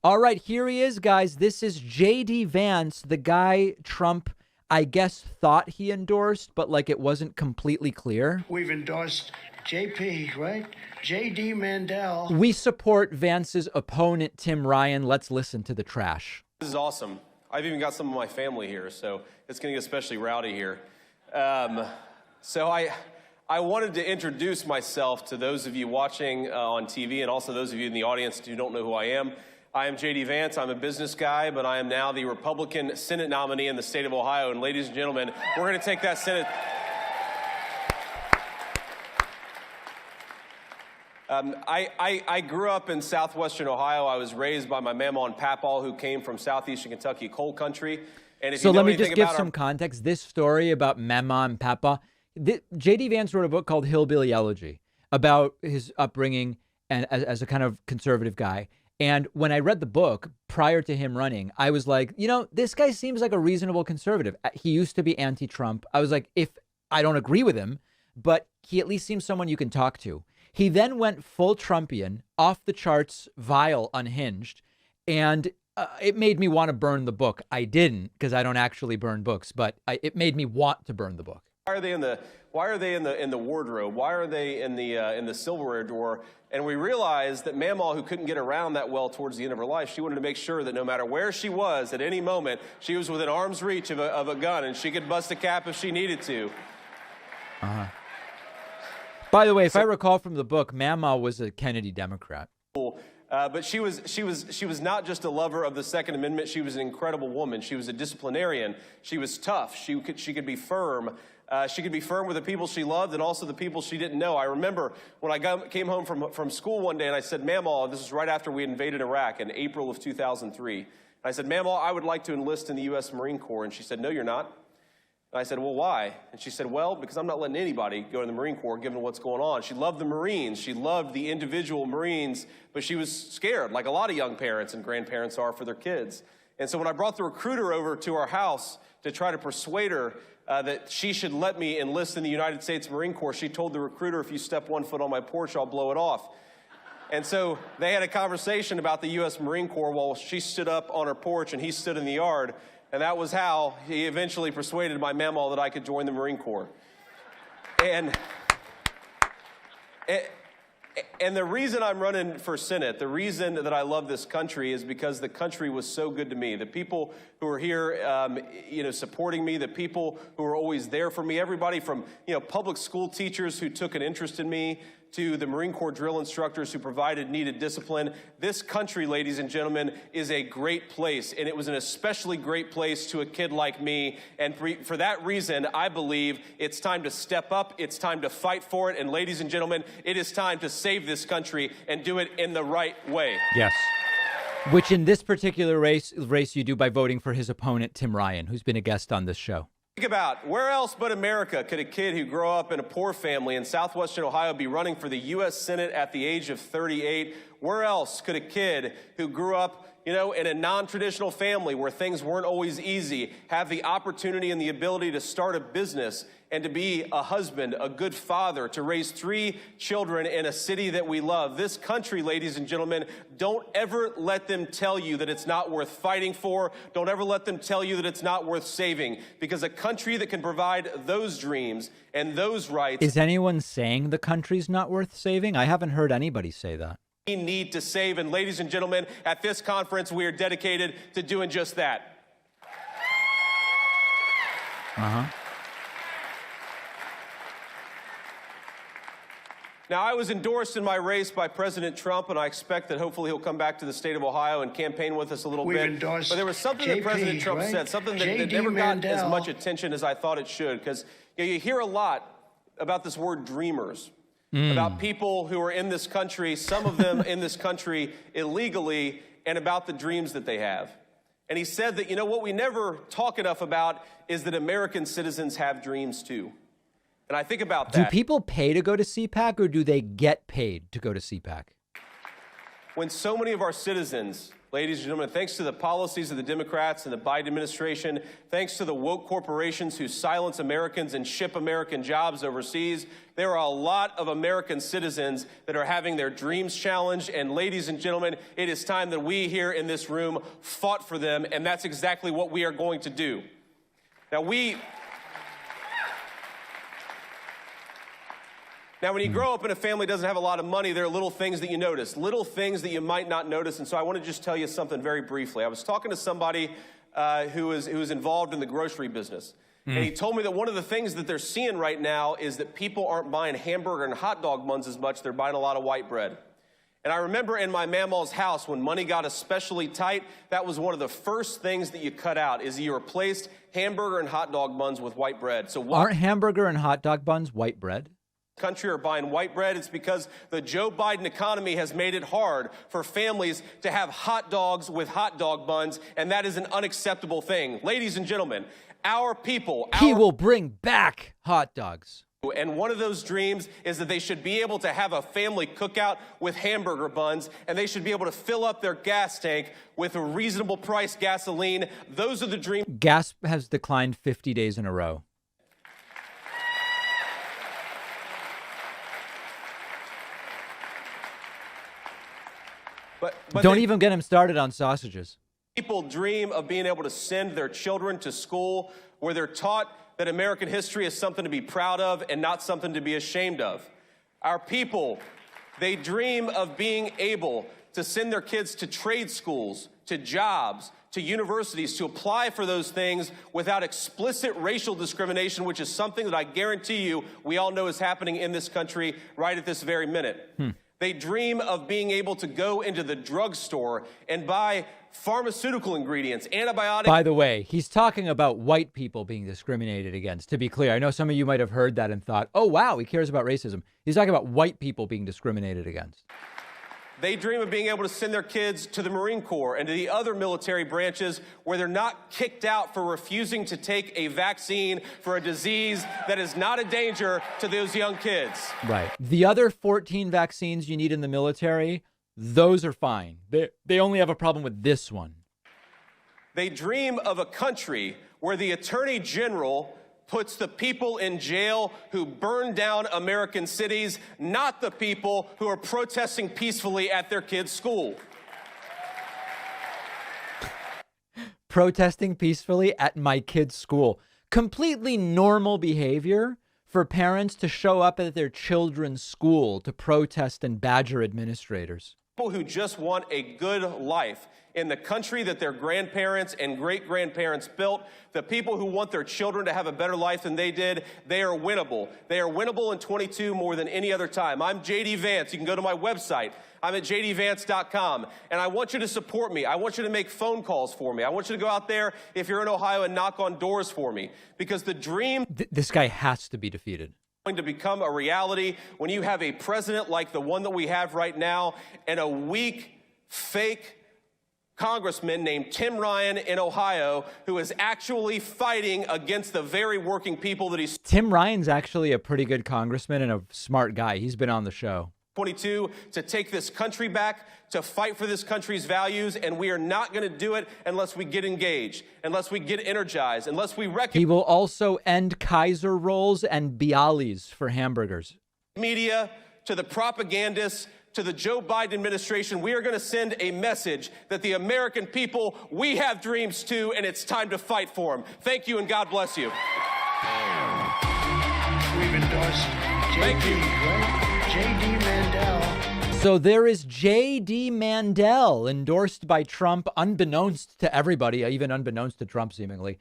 All right, here he is, guys. This is J.D. Vance, the guy Trump, I guess, thought he endorsed, but like it wasn't completely clear. We've endorsed JP, right? J.D. Mandel. We support Vance's opponent, Tim Ryan. Let's listen to the trash. This is awesome. I've even got some of my family here, so it's going to get especially rowdy here. So I wanted to introduce myself to those of you watching on TV and also those of you in the audience who don't know who I am. I am J.D. Vance. I'm a business guy, but I am now the Republican Senate nominee in the state of Ohio. And ladies and gentlemen, we're going to take that Senate. I grew up in southwestern Ohio. I was raised by my mama and papa who came from southeastern Kentucky, coal country. And if So you know let me anything just give about some context. This story about Mama and Papa, J.D. Vance wrote a book called Hillbilly Elegy about his upbringing and as a kind of conservative guy. And when I read the book prior to him running, I was like, you know, this guy seems like a reasonable conservative. He used to be anti-Trump. I was like, if I don't agree with him, but he at least seems someone you can talk to. He then went full Trumpian, off the charts, vile, unhinged, and it made me want to burn the book. I didn't, because I don't actually burn books, but it made me want to burn the book. Why are they in the wardrobe? Why are they in the silverware drawer? And we realized that Mamaw, who couldn't get around that well towards the end of her life, she wanted to make sure that no matter where she was at any moment, she was within arm's reach of a gun and she could bust a cap if she needed to. By the way, if I recall from the book, Mamaw was a Kennedy Democrat. But she was not just a lover of the Second Amendment. She was an incredible woman. She was a disciplinarian. She was tough. She could be firm. She could be firm with the people she loved and also the people she didn't know. I remember when I came home from school one day and I said, Mamaw, this is right after we invaded Iraq in April of 2003. I said, Mamaw, I would like to enlist in the U.S. Marine Corps. And she said, no, you're not. And I said, well, why? And she said, well, because I'm not letting anybody go to the Marine Corps given what's going on. She loved the Marines. She loved the individual Marines, but she was scared, like a lot of young parents and grandparents are for their kids. And so when I brought the recruiter over to our house to try to persuade her that she should let me enlist in the United States Marine Corps, she told the recruiter, if you step 1 foot on my porch, I'll blow it off. And so they had a conversation about the U.S. Marine Corps while she stood up on her porch and he stood in the yard. And that was how he eventually persuaded my mamaw that I could join the Marine Corps. And the reason I'm running for Senate, the reason that I love this country is because the country was so good to me. The people who are here, supporting me, the people who are always there for me, everybody from, public school teachers who took an interest in me to the Marine Corps drill instructors who provided needed discipline. This country, ladies and gentlemen, is a great place, and it was an especially great place to a kid like me. And for that reason, I believe it's time to step up, it's time to fight for it, and ladies and gentlemen, it is time to save this country and do it in the right way. Yes. Which in this particular race you do by voting for his opponent, Tim Ryan, who's been a guest on this show. Think about where else but America could a kid who grew up in a poor family in southwestern Ohio be running for the U.S. Senate at the age of 38? Where else could a kid who grew up, in a non-traditional family where things weren't always easy have the opportunity and the ability to start a business and to be a husband, a good father, to raise 3 children in a city that we love? This country, ladies and gentlemen, don't ever let them tell you that it's not worth fighting for. Don't ever let them tell you that it's not worth saving, because a country that can provide those dreams and those rights. Is anyone saying the country's not worth saving? I haven't heard anybody say that. We need to save. And ladies and gentlemen, at this conference, we are dedicated to doing just that. Now, I was endorsed in my race by President Trump, and I expect that hopefully he'll come back to the state of Ohio and campaign with us a little bit. But there was something that President Trump said, something that never got as much attention as I thought it should, because you hear a lot about this word dreamers, about people who are in this country, some of them in this country illegally, and about the dreams that they have. And he said that, what we never talk enough about is that American citizens have dreams too. And I think about that. Do people pay to go to CPAC, or do they get paid to go to CPAC? When so many of our citizens Ladies and gentlemen, thanks to the policies of the Democrats and the Biden administration, thanks to the woke corporations who silence Americans and ship American jobs overseas, there are a lot of American citizens that are having their dreams challenged. And ladies and gentlemen, it is time that we here in this room fought for them, and that's exactly what we are going to do. Now, when you grow up in a family that doesn't have a lot of money, there are little things that you notice, little things that you might not notice. And so I want to just tell you something very briefly. I was talking to somebody who was involved in the grocery business. And he told me that one of the things that they're seeing right now is that people aren't buying hamburger and hot dog buns as much. They're buying a lot of white bread. And I remember in my mamaw's house, when money got especially tight, that was one of the first things that you cut out, is you replaced hamburger and hot dog buns with white bread. So aren't hamburger and hot dog buns white bread? Country are buying white bread? It's because the Joe Biden economy has made it hard for families to have hot dogs with hot dog buns, and that is an unacceptable thing. Ladies and gentlemen, our people... He will bring back hot dogs. And one of those dreams is that they should be able to have a family cookout with hamburger buns, and they should be able to fill up their gas tank with a reasonable price gasoline. Those are the dreams. Gas has declined 50 days in a row. But don't even get him started on sausages. People dream of being able to send their children to school where they're taught that American history is something to be proud of and not something to be ashamed of. Our people, they dream of being able to send their kids to trade schools, to jobs, to universities, to apply for those things without explicit racial discrimination, which is something that I guarantee you we all know is happening in this country right at this very minute. They dream of being able to go into the drugstore and buy pharmaceutical ingredients, antibiotics. By the way, he's talking about white people being discriminated against. To be clear, I know some of you might have heard that and thought, oh, wow, he cares about racism. He's talking about white people being discriminated against. They dream of being able to send their kids to the Marine Corps and to the other military branches where they're not kicked out for refusing to take a vaccine for a disease that is not a danger to those young kids. Right. The other 14 vaccines you need in the military, those are fine. They only have a problem with this one. They dream of a country where the Attorney General puts the people in jail who burn down American cities, not the people who are protesting peacefully at their kids' school. Protesting peacefully at my kid's school. Completely normal behavior for parents to show up at their children's school to protest and badger administrators. People who just want a good life in the country that their grandparents and great-grandparents built, the people who want their children to have a better life than they did, they are winnable. They are winnable in 22 more than any other time. I'm J.D. Vance. You can go to my website. I'm at jdvance.com, and I want you to support me. I want you to make phone calls for me. I want you to go out there, if you're in Ohio, and knock on doors for me, because the dream... This guy has to be defeated. Going to become a reality when you have a president like the one that we have right now and a weak, fake congressman named Tim Ryan in Ohio who is actually fighting against the very working people that he's... Tim Ryan's actually a pretty good congressman and a smart guy. He's been on the show. 22 to take this country back, to fight for this country's values, and we are not going to do it unless we get engaged, unless we get energized, unless we recognize... He will also end Kaiser rolls and Bialys for hamburgers. Media, to the propagandists, to the Joe Biden administration, we are going to send a message that the American people, we have dreams too, and it's time to fight for them. Thank you, and God bless you. We've endorsed JD, right? J.D. Mandel. So there is J.D. Mandel, endorsed by Trump, unbeknownst to everybody, even unbeknownst to Trump, seemingly.